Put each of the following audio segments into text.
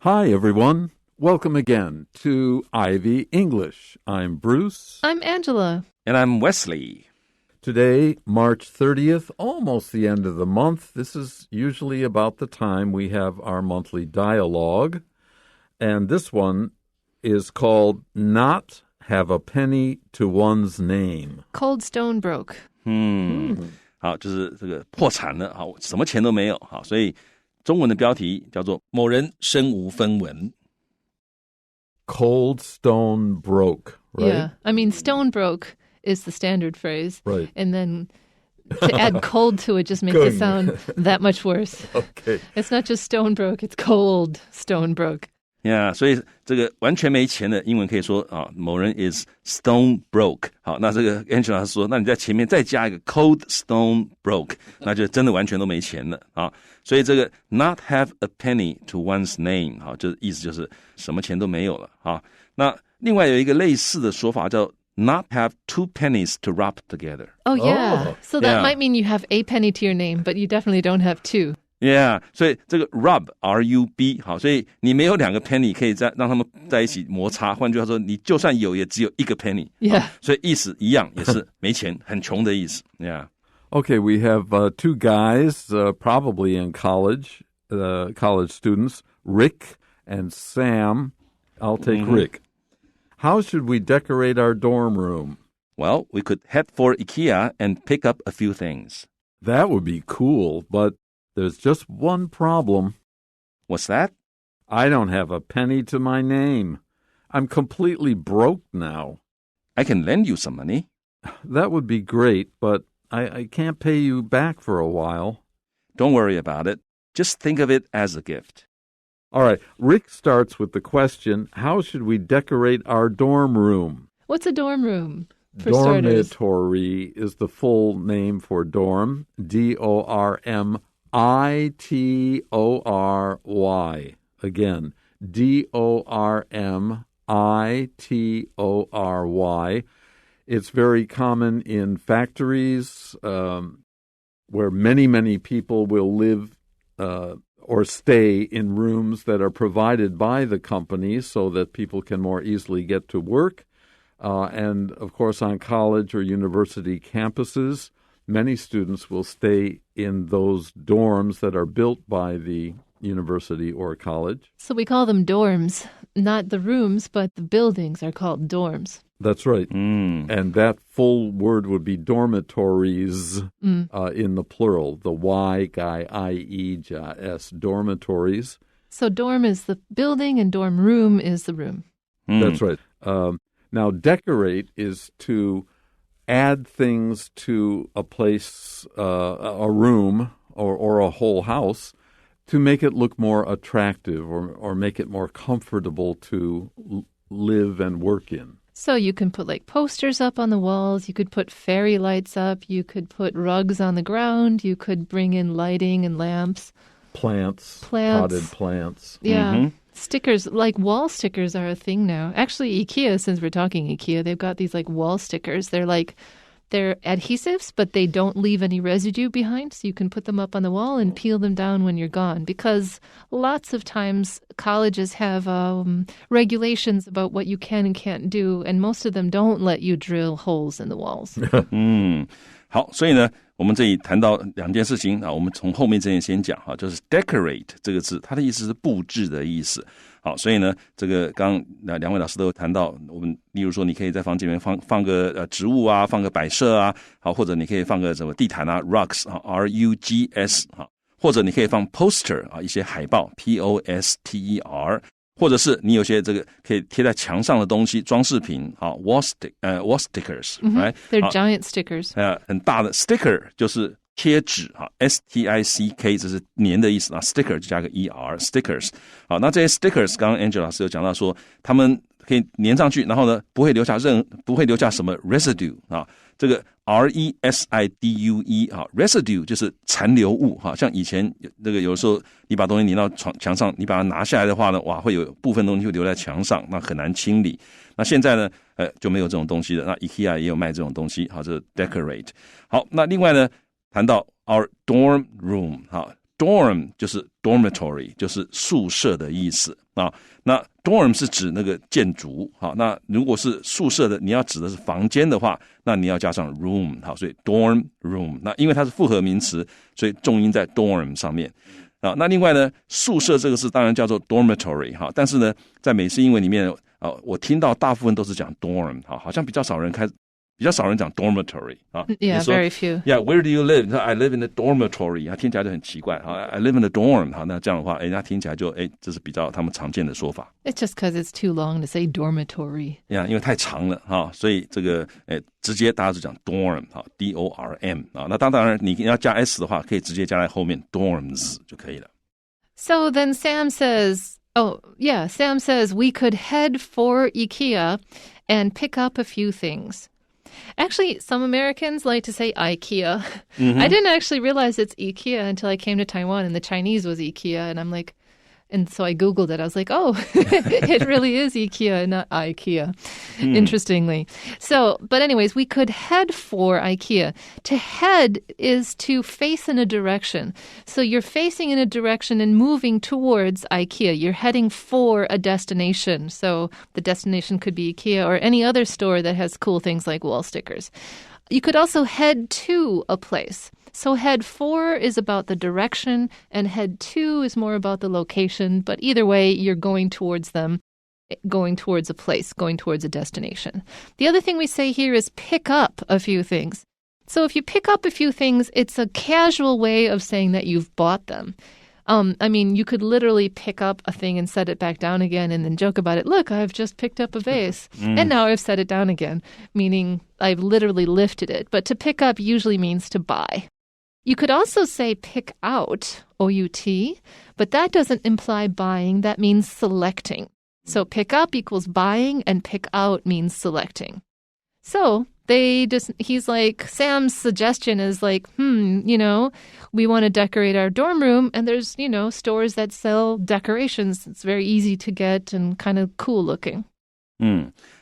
Hi, everyone. Welcome again to Ivy English. I'm Bruce. I'm Angela. And I'm Wesley. Today, March 30th, almost the end of the month. This is usually about the time we have our monthly dialogue. And this one is called Not Have a Penny to One's Name. Cold Stone Broke. 好，就是这个破产了，好，什么钱都没有，好，所以中文的标题叫做某人身无分文。Cold stone broke, right? Yeah. I mean, stone broke is the standard phrase. Right. And then to add cold to it just makes it sound that much worse. Okay. It's not just stone broke, it's cold stone broke. Yeah, 所以这个完全没钱的英文可以说啊，某人 is stone broke。好，那这个 Angela 说，那你在前面再加一个 cold stone broke， 那就真的完全都没钱了啊。所以这个 not have a penny to one's name， 好，就是意思就是什么钱都没有了啊。那另外有一个类似的说法叫 not have two pennies to rub together。Oh, yeah. Oh. So that Yeah. might mean you have a penny to your name, but you definitely don't have two. Yeah， 所以这个 rub R-U-B 好，所以你没有两个 penny 可以让他们在一起摩擦。换句话说，你就算有，也只有一个 penny。Yeah. 所以意思一样，也是没钱、很穷的意思。Yeah. Okay, we have two guys, probably in college students, Rick and Sam. I'll take Rick. How should we decorate our dorm room? Well, we could head for IKEA and pick up a few things. That would be cool, but there's just one problem. What's that? I don't have a penny to my name. I'm completely broke now. I can lend you some money. That would be great, but I can't pay you back for a while. Don't worry about it. Just think of it as a gift. All right, Rick starts with the question, how should we decorate our dorm room? What's a dorm room? For starters? Dormitory is the full name for dorm, D-O-R-M-I-T-O-R-Y. Again, D-O-R-M-I-T-O-R-Y. It's very common in factories where many, many people will live or stay in rooms that are provided by the company so that people can more easily get to work. And, of course, on college or university campuses, many students will stay in those dorms that are built by the university or college. So we call them dorms. Not the rooms, but the buildings are called dorms. That's right. And that full word would be dormitories in the plural, the Y-I-E-S, dormitories. So dorm is the building and dorm room is the room. That's right. Now, decorate is to add things to a place, a room, or a whole house to make it look more attractive or make it more comfortable to live and work in. So you can put like posters up on the walls, you could put fairy lights up, you could put rugs on the ground, you could bring in lighting and lamps. Plants. Potted plants. Yeah. Stickers, like wall stickers are a thing now. Actually, IKEA, since we're talking IKEA, they've got these like wall stickers. They're adhesives, but they don't leave any residue behind. So you can put them up on the wall and peel them down when you're gone. Because lots of times colleges have regulations about what you can and can't do. And most of them don't let you drill holes in the walls. 好，所以呢，我们这里谈到两件事情啊，我们从后面这件先讲哈，就是 decorate 这个字，它的意思是布置的意思。好，所以呢，这个刚两位老师都有谈到，我们例如说，你可以在房间里面放个植物啊，放个摆设啊，好，或者你可以放个什么地毯啊 ，rugs 啊 ，R-U-G-S 哈，或者你可以放 poster 啊，一些海报 P-O-S-T-E-R。或者是你有些这个可以贴在墙上的东西，装饰品，好 wall stickers，right？ They're giant stickers. 很大的 sticker 就是贴纸，哈 ，S-T-I-C-K 这是粘的意思啊 ，sticker 就加个 E-R stickers。好，那这些 stickers 刚刚 Angela 老师有讲到说，他们可以粘上去，然后呢不会留下什么 residue 啊，这个 R-E-S-I-D-U-E 啊 residue 就是残留物哈，像以前那个有的时候你把东西粘到墙上，你把它拿下来的话呢，哇，会有部分东西会留在墙上，那很难清理。那现在呢，就没有这种东西了。那 IKEA 也有卖这种东西，好，这是 decorate。好，那另外呢，谈到 our dorm room， 好 ，dorm 就是 dormitory， 就是宿舍的意思。啊。那 dorm 是指那个建筑，好，那如果是宿舍的，你要指的是房间的话，那你要加上 room， 好，所以 dorm room。那因为它是复合名词，所以重音在 dorm 上面。啊，那另外呢，宿舍这个是当然叫做 dormitory 哈，但是呢，在美式英文里面我听到大部分都是讲 dorm 好像比较少人讲 dormitory 啊。Yeah, very few. Yeah, where do you live? I live in the dormitory. 听起来就很奇怪。I live in the dorm. 好，那这样的话，那听起来就这是比较他们常见的说法。It's just because it's too long to say dormitory. Yeah, 因为太长了哈，所以这个直接大家就讲 dorm 好 D-O-R-M 啊。那当然你要加 s 的话，可以直接加在后面 dorms 就可以了。So then Sam says, Sam says we could head for IKEA and pick up a few things. Actually, some Americans like to say IKEA. Mm-hmm. I didn't actually realize it's IKEA until I came to Taiwan and the Chinese was IKEA. And I'm like, and so I Googled it. I was like, oh, it really is IKEA, not IKEA, interestingly. So, but anyways, we could head for IKEA. To head is to face in a direction. So you're facing in a direction and moving towards IKEA. You're heading for a destination. So the destination could be IKEA or any other store that has cool things like wall stickers. You could also head to a place. So head for is about the direction and head to is more about the location. But either way, you're going towards them, going towards a place, going towards a destination. The other thing we say here is pick up a few things. So if you pick up a few things, it's a casual way of saying that you've bought them. I mean, you could literally pick up a thing and set it back down again and then joke about it. Look, I've just picked up a vase. And now I've set it down again, meaning I've literally lifted it. But to pick up usually means to buy. You could also say pick out, O-U-T, but that doesn't imply buying. That means selecting. So pick up equals buying and pick out means selecting. So he's like, Sam's suggestion is like, we want to decorate our dorm room and there's, stores that sell decorations. It's very easy to get and kind of cool looking.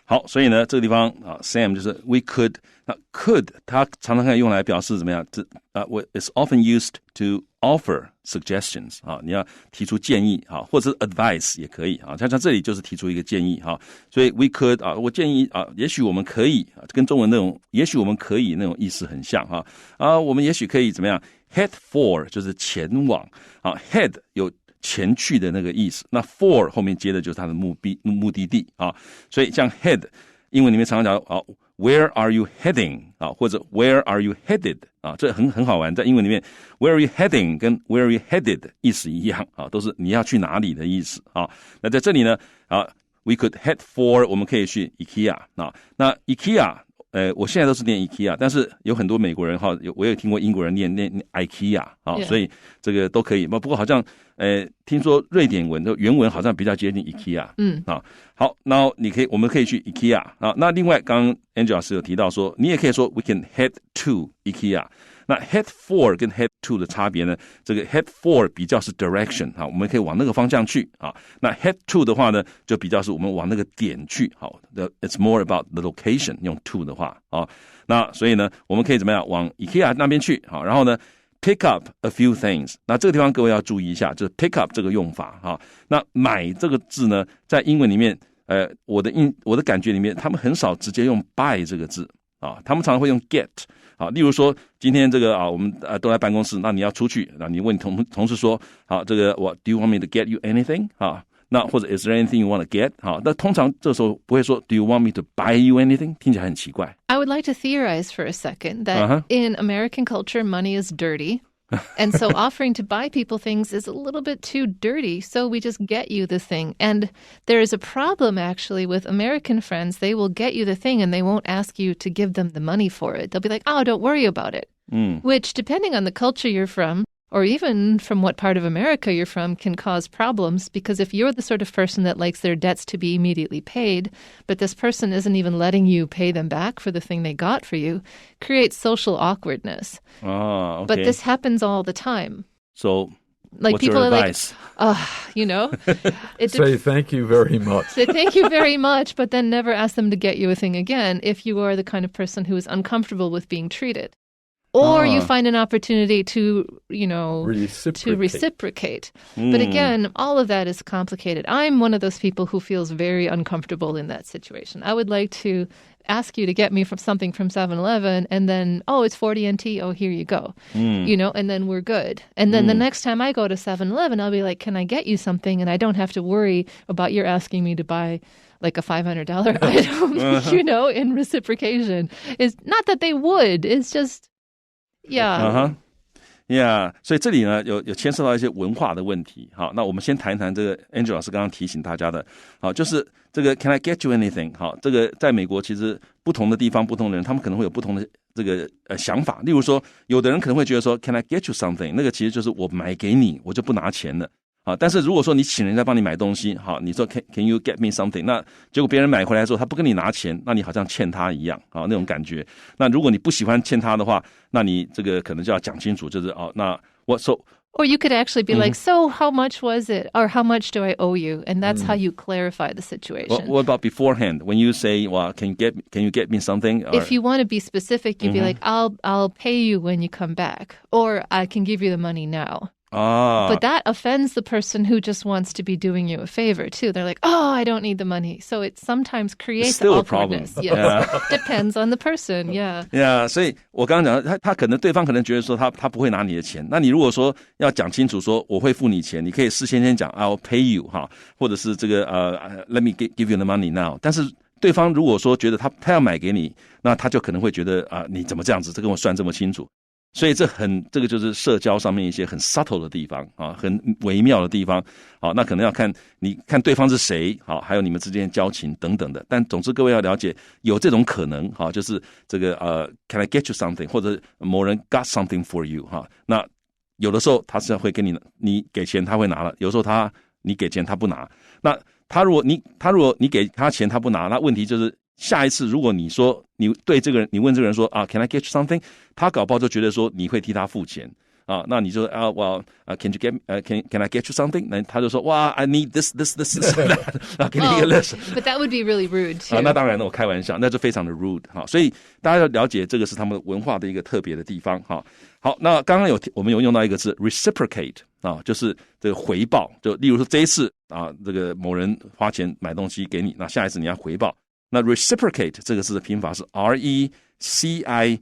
好，所以呢，这个地方Sam 就是 we could， 那 could 它常常可以用来表示怎么样？It's often used to offer suggestions 你要提出建议或者是 advice 也可以像这里就是提出一个建议所以 we could 我建议也许我们可以跟中文那种也许我们可以那种意思很像我们也许可以怎么样 head for 就是前往head 有前去的那个意思，那 for 后面接的就是它的目的地所以像 head 英文里面常常讲where are you heading 或者 where are you headed 这很好玩，在英文里面 where are you heading 跟 where are you headed 意思一样都是你要去哪里的意思那在这里呢we could head for 我们可以去 IKEA 那 IKEA我现在都是念 IKEA， 但是有很多美国人我也听过英国人念 IKEA 所以这个都可以。不过好像听说瑞典文的原文好像比较接近 IKEA。好，那我们可以去 IKEA 那另外刚刚 Angela 老师有提到说，你也可以说 we can head to IKEA。那 head for 跟 head to 的差别呢？这个 head for 比较是 direction 我们可以往那个方向去那 head to 的话呢，就比较是我们往那个点去it's more about the location 用 to 的话那所以呢，我们可以怎么样往 IKEA 那边去然后呢 pick up a few things 那这个地方各位要注意一下，就是 pick up 这个用法那买这个字呢，在英文里面我的感觉里面，他们很少直接用 buy 这个字他们常常会用 get例如说今天这个我们都在办公室，那你要出去，那你问同事说这个do you want me to get you anything 那或者 is there anything you want to get 那通常这时候不会说 do you want me to buy you anything 听起来很奇怪。 I would like to theorize for a second that in American culture money is dirty and so offering to buy people things is a little bit too dirty, so we just get you the thing. And there is a problem, actually, with American friends. They will get you the thing, and they won't ask you to give them the money for it. They'll be like, oh, don't worry about it. Which, depending on the culture you're from, or even from what part of America you're from, can cause problems. Because if you're the sort of person that likes their debts to be immediately paid, but this person isn't even letting you pay them back for the thing they got for you, creates social awkwardness. Okay. But this happens all the time. So, like what's people your are advice? Say thank you very much. Say thank you very much, but then never ask them to get you a thing again if you are the kind of person who is uncomfortable with being treated. Or you find an opportunity to, reciprocate. to reciprocate. But again, all of that is complicated. I'm one of those people who feels very uncomfortable in that situation. I would like to ask you to get me something from 7-Eleven and then, it's 40 NT, here you go. And then we're good. And then the next time I go to 7-Eleven, I'll be like, can I get you something? And I don't have to worry about you're asking me to buy like a $500 item, in reciprocation. It's not that they would, it's just, yeah. 所以这里呢有牵涉到一些文化的问题。好，那我们先谈一谈这个 Angel 老师刚刚提醒大家的，好，就是这个 Can I get you anything？ 好，这个在美国其实不同的地方、不同的人，他们可能会有不同的这个想法。例如说，有的人可能会觉得说 Can I get you something？ 那个其实就是我买给你，我就不拿钱了。好，但是如果说你请人家帮你买东西，好，你说 can you get me something？ 那结果别人买回来之后，他不跟你拿钱，那你好像欠他一样，好，那种感觉。那如果你不喜欢欠他的话，那你这个可能就要讲清楚，就是那我Or you could actually be like, so how much was it? Or how much do I owe you? And that's how you clarify the situation. What about beforehand? When you say, well, can you get me something? Or, if you want to be specific, you'd be like, I'll pay you when you come back. Or I can give you the money now. But that offends the person who just wants to be doing you a favor, too. They're like, I don't need the money. So it sometimes creates awkwardness. Yeah. Depends on the person, Yeah, 所以我刚刚讲，他可能对方可能觉得说他不会拿你的钱。那你如果说要讲清楚说我会付你钱，你可以事先讲 I'll pay you 哈，或者是这个let me give you the money now。但是对方如果说觉得他要买给你，那他就可能会觉得你怎么这样子，这跟我算这么清楚。所以这个就是社交上面一些很 subtle 的地方啊，很微妙的地方。好，那可能要看对方是谁，好，还有你们之间的交情等等的。但总之各位要了解，有这种可能，好，就是这个can I get you something， 或者某人 got something for you 哈。那有的时候他是会跟你给钱他会拿了，有时候你给钱他不拿。那他如果你给他钱他不拿，那问题就是下一次如果你说你对这个人，你问这个人说can I get you something， 他搞不好就觉得说你会替他付钱啊，那你就well can I get you something？ 那他就说哇 I need this that 给你一个 list。 But that would be really rude too。 那当然了，我开玩笑，那就非常的 rude 哈。所以大家要了解这个是他们文化的一个特别的地方哈。好，那刚刚我们有用到一个字 reciprocate 啊，就是这个回报。就例如说这一次这个某人花钱买东西给你，那下一次你要回报。那 reciprocate 这个字的拼法是 reciprocate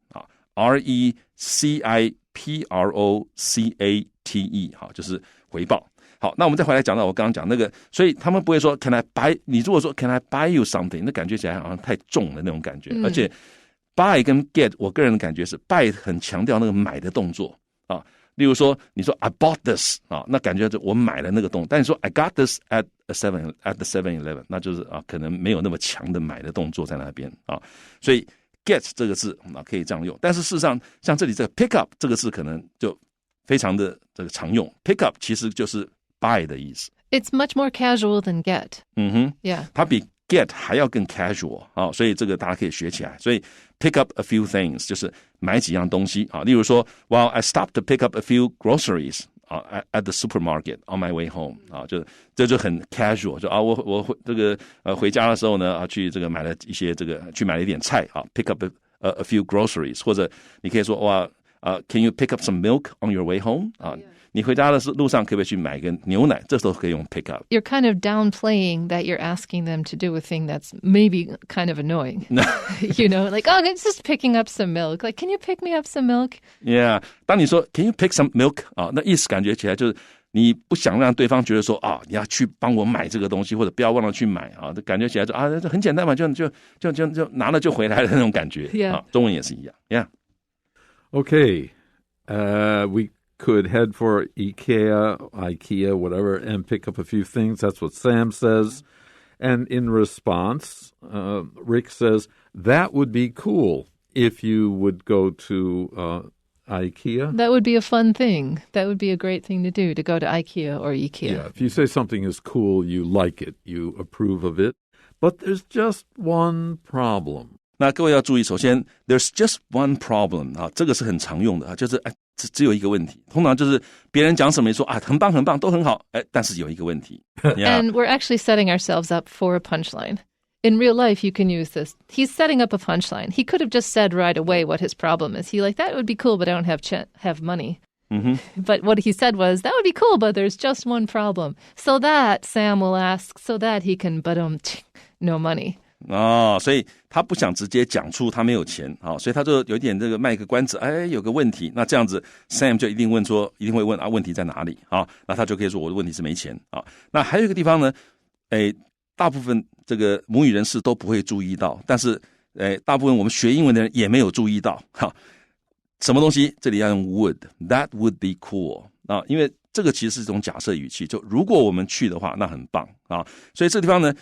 啊 reciprocate 好，就是回报。好，那我们再回来讲到我刚刚讲那个，所以他们不会说 can I buy， 你如果说 can I buy you something， 那感觉起来好像太重的那种感觉，而且 buy 跟 get 我个人的感觉是 buy 很强调那个买的动作啊。例如说你说 I bought this 啊，那感觉就我买了那个动作，但你说 I got this at the 7-Eleven， 那就是可能没有那么强的买的动作在那边啊。所以 get 这个字可以这样用，但是事实上像这里这个 pick up 这个字可能就非常的这个常用， pick up 其实就是 buy 的意思。 It's much more casual than get. Yeah. 它比 get 还要更 casual 啊，所以这个大家可以学起来。所以 pick up a few things 就是买几样东西啊，例如说 Well, I stopped to pick up a few groceries at the supermarket on my way home 啊，这就很 casual， 就我这个回家的时候呢去这个买了一些去买了一点菜啊 pick up a few groceries， 或者你可以说哇can you pick up some milk on your way home 啊，你回家的路上可不可以去买个牛奶？这时候可以用 pick up。 You're kind of downplaying that you're asking them to do a thing that's maybe kind of annoying. Like, it's just picking up some milk. Like, can you pick me up some milk? Yeah. 当你说 Can you pick some milk 那意思感觉起来就是你不想让对方觉得说你要去帮我买这个东西，或者不要忘了去买感觉起来就这很简单嘛，就拿了就回来的那种感觉。中文也是一样。Yeah. Okay. We could head for IKEA, whatever, and pick up a few things. That's what Sam says. And in response, Rick says, that would be cool if you would go to IKEA. That would be a fun thing. That would be a great thing to do, to go to IKEA or IKEA. Yeah, if you say something is cool, you like it, you approve of it. But there's just one problem. 那各位要注意，首先 there's just one problem 这个是很常用的就是只有一个问题，通常就是别人讲什么你说很棒很棒都很好但是有一个问题。And we're actually setting ourselves up for a punchline. in real life, you can use this. He's setting up a punchline. He could have just said right away what his problem is. He like, that would be cool, but I don't have money. But what he said was, that would be cool, but there's just one problem. So that Sam will ask, so that he can, but no money. 所以他不想直接讲出他没有钱，所以他就有点这个卖个关子，有个问题，那这样子 Sam 就一定会问问题在哪里，那他就可以说我的问题是没钱，那还有一个地方呢，大部分这个母语人士都不会注意到，但是大部分我们学英文的人也没有注意到，什么东西这里要用 would， that would be cool， 因为这个其实是一种假设语气，就如果我们去的话那很棒，所以这地方呢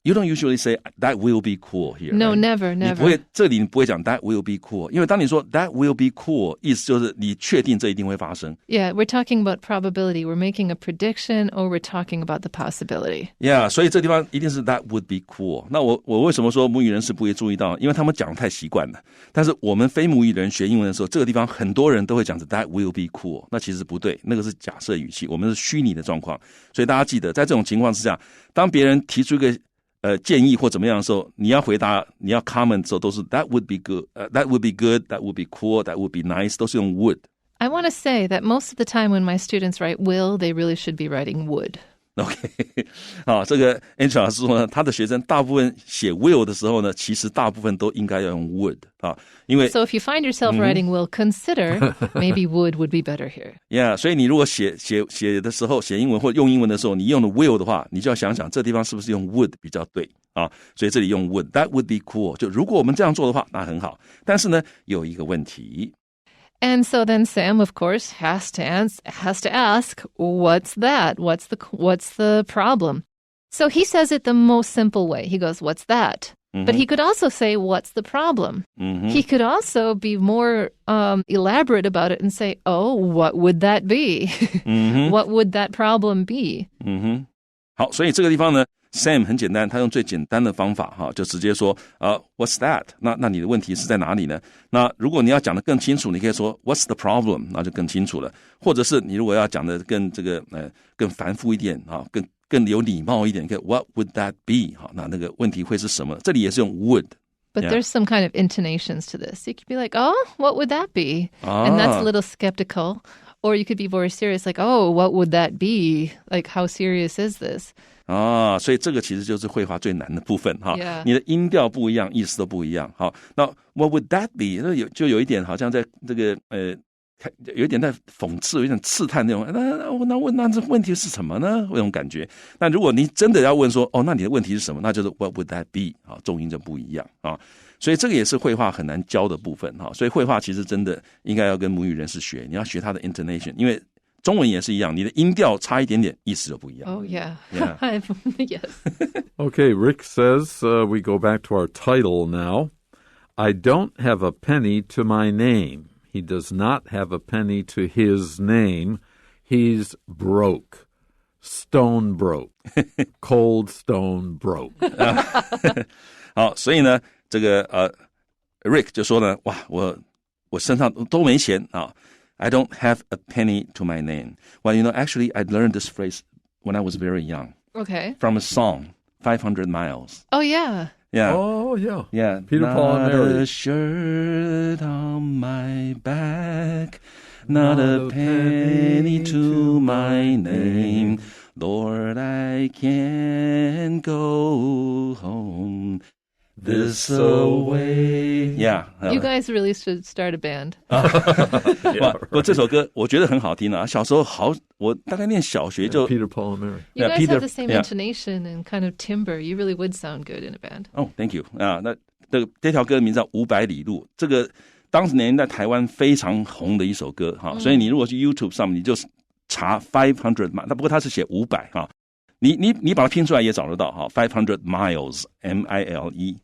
you don't usually say that will be cool here. No, right? never. 你不会，这里你不会讲 that will be cool， 因为当你说 that will be cool， 意思就是你确定这一定会发生。Yeah, we're talking about probability. We're making a prediction or we're talking about the possibility. Yeah, 所以这地方一定是 that would be cool。 那我为什么说母语人士不会注意到？因为他们讲太习惯了。但是我们非母语人学英文的时候，这个地方很多人都会讲着 that will be cool， 那其实不对，那个是假设语气，我们是虚拟的状况。所以大家记得，在这种情况之下，当别人提出一个建议或怎么样的时候，你要回答，你要 comment 的时候都是 that would be good， that would be good, that would be cool, that would be nice， 都是用 would。 I want to say that most of the time when my students write will, they really should be writing would. OK， 这个 Angela 老师说呢，他的学生大部分写 will 的时候呢，其实大部分都应该要用 would， 因为 So if you find yourself writing will, consider maybe would be better here. Yeah， 所以你如果写的时候，写英文或用英文的时候，你用的 will 的话，你就要想想这地方是不是用 would 比较对所以这里用 would， that would be cool， 就如果我们这样做的话，那很好。但是呢，有一个问题。And so then Sam, of course, has to ask, what's that? What's the problem? So he says it the most simple way. He goes, what's that? But he could also say, what's the problem? He could also be more elaborate about it and say, oh, what would that be? What would that problem be? 好，所以这个地方呢，Sam 很简单，他用最简单的方法就直接说what's that？ 那你的问题是在哪里呢？那如果你要讲得更清楚，你可以说 what's the problem？ 那就更清楚了。或者是你如果要讲得更更繁复一点更有礼貌一点，可以 what would that be？ 那个问题会是什么？这里也是用 would。But there's some kind of intonations to this. You could be like, oh, what would that be? And that's a little skeptical. Or you could be very serious, like, oh, what would that be? Like, how serious is this? 所以这个其实就是绘画最难的部分Yeah. 你的音调不一样，意思都不一样。那 what would that be？ 就有一点好像在这个有一点在讽刺，有一点刺探那种。那这问题是什么呢？那种感觉。那如果你真的要问说，那你的问题是什么？那就是 what would that be？ 重音就不一样所以这个也是绘画很难教的部分所以绘画其实真的应该要跟母语人士学，你要学它的 intonation， 因为中文也是一样，你的音调差一点点，意思就不一样。Oh, yeah. Yes. Okay, Rick says, we go back to our title now. I don't have a penny to my name. He does not have a penny to his name. He's broke. Stone broke. Cold stone broke. 好，所以呢，这个Rick 就说呢，哇，我身上都没钱I don't have a penny to my name. Well, actually, I learned this phrase when I was very young. Okay. From a song, 500 Miles. Oh, yeah. Yeah. Oh, yeah. Yeah. Peter, Paul, and Mary. Not a shirt on my back, not a penny to my name. Lord, I can't go home this away. Yeah. You guys really should start a band. 哇，这首歌我觉得很好听小时候我大概念小学就 Peter, Paul, and Mary. You Yeah, guys Peter- have the same yeah. intonation and kind of timbre. You really would sound good in a band. Oh, thank you. 那这条歌的名字叫500里路，这个当年在台湾非常红的一首歌所以你如果去 YouTube 上面，你就查500 miles， 不过它是写500你把它拼出来也找得到500 miles M-I-L-E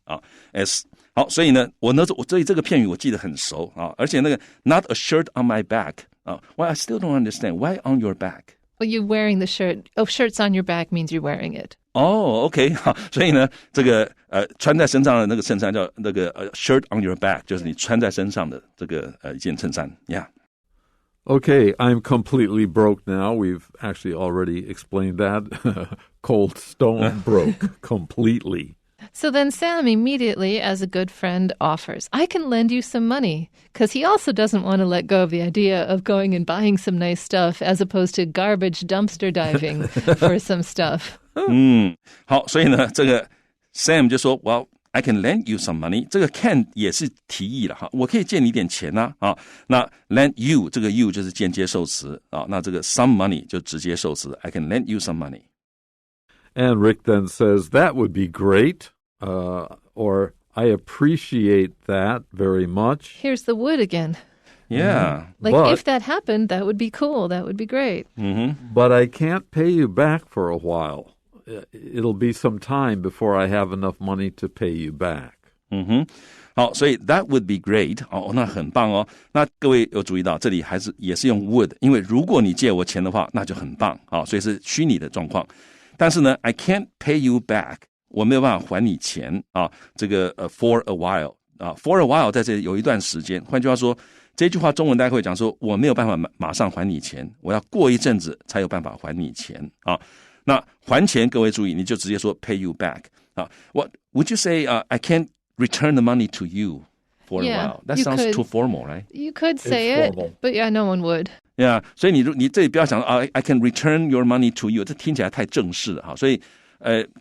S。 好，所以呢我对这个片语我记得很熟而且那个 not a shirt on my back well, I still don't understand. Why on your back? Well, you're wearing the shirt. Oh, shirts on your back means you're wearing it. OK 好，所以呢这个穿在身上的那个衬衫叫那个shirt on your back， 就是你穿在身上的这个一件衬衫 Yeah。 Okay, I'm completely broke now. We've actually already explained that. Cold stone broke completely. So then Sam immediately, as a good friend, offers, I can lend you some money, because he also doesn't want to let go of the idea of going and buying some nice stuff as opposed to garbage dumpster diving for some stuff. 好，所以呢，这个 Sam 就说 Well, I can lend you some money. 这个 can 也是提议了哈，我可以借你一点钱啊。那 lend you 这个 you 就是间接受词啊，那这个 some money 就直接受词 I can lend you some money. And Rick then says, that would be great, or I appreciate that very much. Here's the would again. Yeah. Like, but, if that happened, that would be cool. That would be great. But I can't pay you back for a while. It'll be some time before I have enough money to pay you back. 好，所以 that would be great 哦，那很棒哦。那各位有注意到，这里也是用 would， 因为如果你借我钱的话，那就很棒啊，所以是虚拟的状况。但是呢 ，I can't pay you back， 我没有办法还你钱啊。这个for a while 啊 ，for a while 在这里有一段时间。换句话说，这句话中文大家会讲说，我没有办法马上还你钱，我要过一阵子才有办法还你钱啊。那还钱，各位注意，你就直接说 pay you back 啊。What would you say? I can't return the money to you for a while. That sounds too formal, right? You could say it, but yeah, no one would. Yeah, 所以你这里不要想I can return your money to you， 这听起来太正式了哈。所以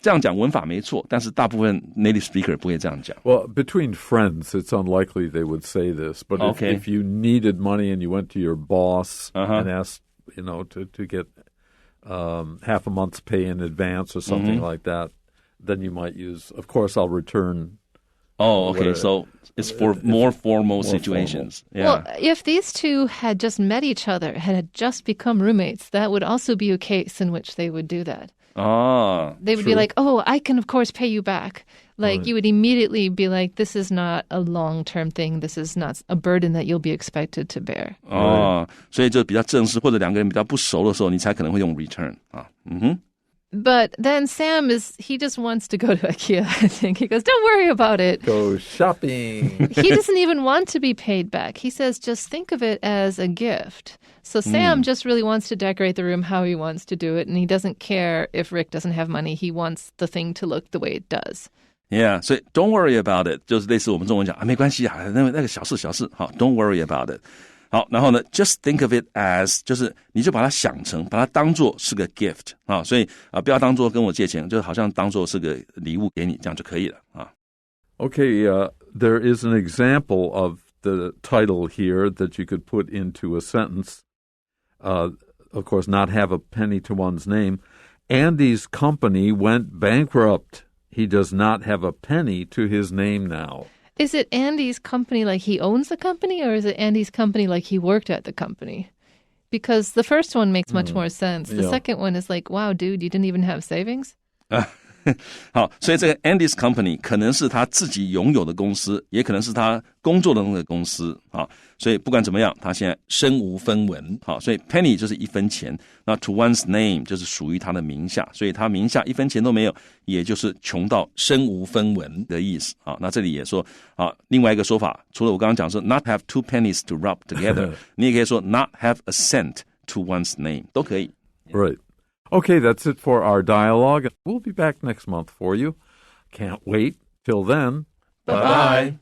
这样讲文法没错，但是大部分 native speaker 不会这样讲。Well, between friends, it's unlikely they would say this. But if you needed money and you went to your boss and asked, to get half a month's pay in advance or something like that, then you might use, of course, I'll return. Oh, okay. So it's for more formal situations. Yeah. Well, if these two had just met each other, had just become roommates, that would also be a case in which they would do that. They would be like, oh, I can, of course, pay you back. Like, you would immediately be like, this is not a long-term thing. This is not a burden that you'll be expected to bear. 所以就比较正式，或者两个人比较不熟的时候，你才可能会用 return 啊。But then Sam he just wants to go to IKEA, I think. He goes, don't worry about it. Go shopping. He doesn't even want to be paid back. He says, just think of it as a gift. So Sam just really wants to decorate the room how he wants to do it, and he doesn't care if Rick doesn't have money. He wants the thing to look the way it does. Yeah, 所以 don't worry about it 就是类似我们中文讲没关系啊，那个小事好 don't worry about it。好，然后呢 just think of it as 就是你就把它想成，把它当作是个 gift 啊，所以不要当作跟我借钱，就好像当作是个礼物给你，这样就可以了啊。Okay, there is an example of the title here that you could put into a sentence. Of course, not have a penny to one's name. Andy's company went bankrupt. He does not have a penny to his name now. Is it Andy's company like he owns the company, or is it Andy's company like he worked at the company? Because the first one makes much more sense. The second one is like, wow, dude, you didn't even have savings? 好，所以这个 Andy's company 可能是他自己拥有的公司，也可能是他工作的那个公司啊。所以不管怎么样，他现在身无分文。好，所以 penny 就是1分钱，那 to one's name 就是属于他的名下，所以他名下1分钱都没有，也就是穷到身无分文的意思啊。那这里也说啊，另外一个说法，除了我刚刚讲说 not have 2 pennies to rub together， 你也可以说 not have a cent to one's name， 都可以。Right. Okay, that's it for our dialogue. We'll be back next month for you. Can't wait. Till then. Bye-bye.